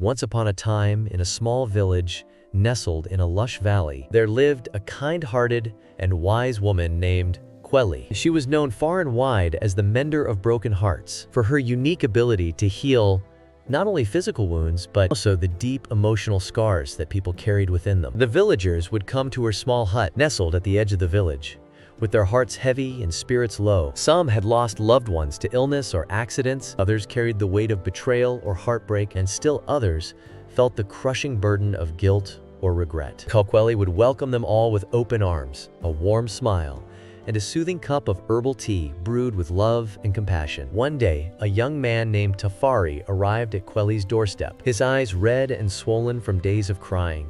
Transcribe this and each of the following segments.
Once upon a time, in a small village nestled in a lush valley, there lived a kind-hearted and wise woman named Kweli. She was known far and wide as the Mender of Broken Hearts for her unique ability to heal not only physical wounds, but also the deep emotional scars that people carried within them. The villagers would come to her small hut nestled at the edge of the village, with their hearts heavy and spirits low. Some had lost loved ones to illness or accidents, others carried the weight of betrayal or heartbreak, and still others felt the crushing burden of guilt or regret. Kweli would welcome them all with open arms, a warm smile, and a soothing cup of herbal tea brewed with love and compassion. One day, a young man named Tafari arrived at Kweli's doorstep, his eyes red and swollen from days of crying.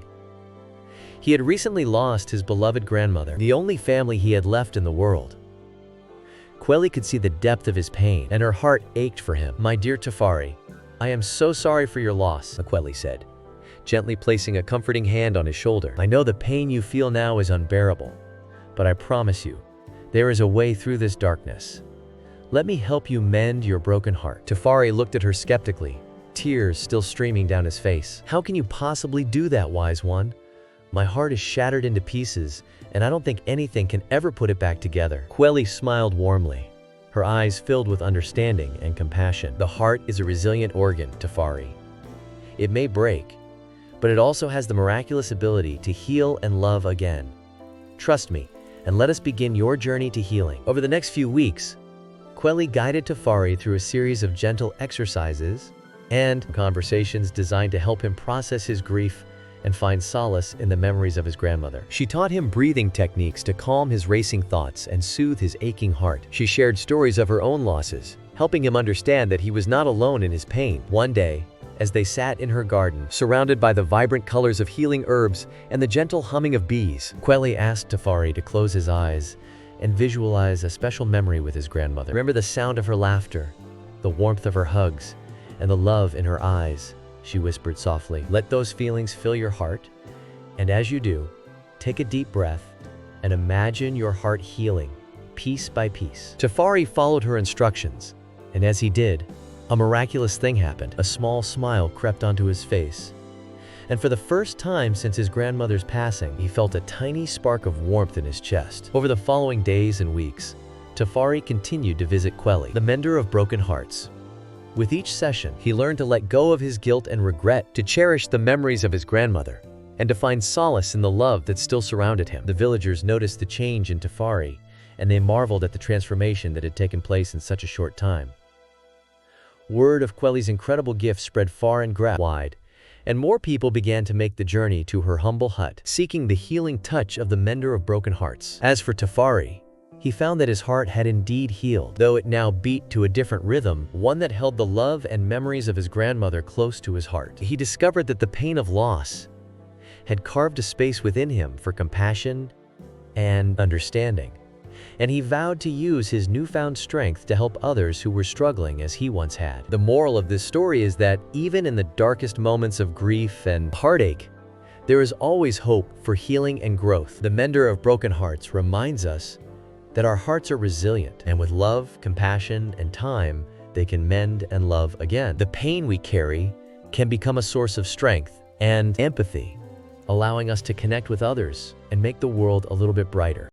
He had recently lost his beloved grandmother, the only family he had left in the world. Kweli could see the depth of his pain, and her heart ached for him. "My dear Tafari, I am so sorry for your loss," Kweli said, gently placing a comforting hand on his shoulder. "I know the pain you feel now is unbearable, but I promise you, there is a way through this darkness. Let me help you mend your broken heart." Tafari looked at her skeptically, tears still streaming down his face. "How can you possibly do that, wise one? My heart is shattered into pieces, and I don't think anything can ever put it back together." Kweli smiled warmly, her eyes filled with understanding and compassion. "The heart is a resilient organ, Tafari. It may break, but it also has the miraculous ability to heal and love again. Trust me, and let us begin your journey to healing." Over the next few weeks, Kweli guided Tafari through a series of gentle exercises and conversations designed to help him process his grief and find solace in the memories of his grandmother. She taught him breathing techniques to calm his racing thoughts and soothe his aching heart. She shared stories of her own losses, helping him understand that he was not alone in his pain. One day, as they sat in her garden, surrounded by the vibrant colors of healing herbs and the gentle humming of bees, Kweli asked Tafari to close his eyes and visualize a special memory with his grandmother. "Remember the sound of her laughter, the warmth of her hugs, and the love in her eyes," she whispered softly. "Let those feelings fill your heart, and as you do, take a deep breath and imagine your heart healing, piece by piece." Tafari followed her instructions, and as he did, a miraculous thing happened. A small smile crept onto his face, and for the first time since his grandmother's passing, he felt a tiny spark of warmth in his chest. Over the following days and weeks, Tafari continued to visit Kweli, the Mender of Broken Hearts. With each session, he learned to let go of his guilt and regret, to cherish the memories of his grandmother, and to find solace in the love that still surrounded him. The villagers noticed the change in Tafari, and they marveled at the transformation that had taken place in such a short time. Word of Kweli's incredible gift spread far and wide, and more people began to make the journey to her humble hut, seeking the healing touch of the Mender of Broken Hearts. As for Tafari, he found that his heart had indeed healed, though it now beat to a different rhythm, one that held the love and memories of his grandmother close to his heart. He discovered that the pain of loss had carved a space within him for compassion and understanding, and he vowed to use his newfound strength to help others who were struggling as he once had. The moral of this story is that even in the darkest moments of grief and heartache, there is always hope for healing and growth. The Mender of Broken Hearts reminds us that our hearts are resilient, and with love, compassion, and time, they can mend and love again. The pain we carry can become a source of strength and empathy, allowing us to connect with others and make the world a little bit brighter.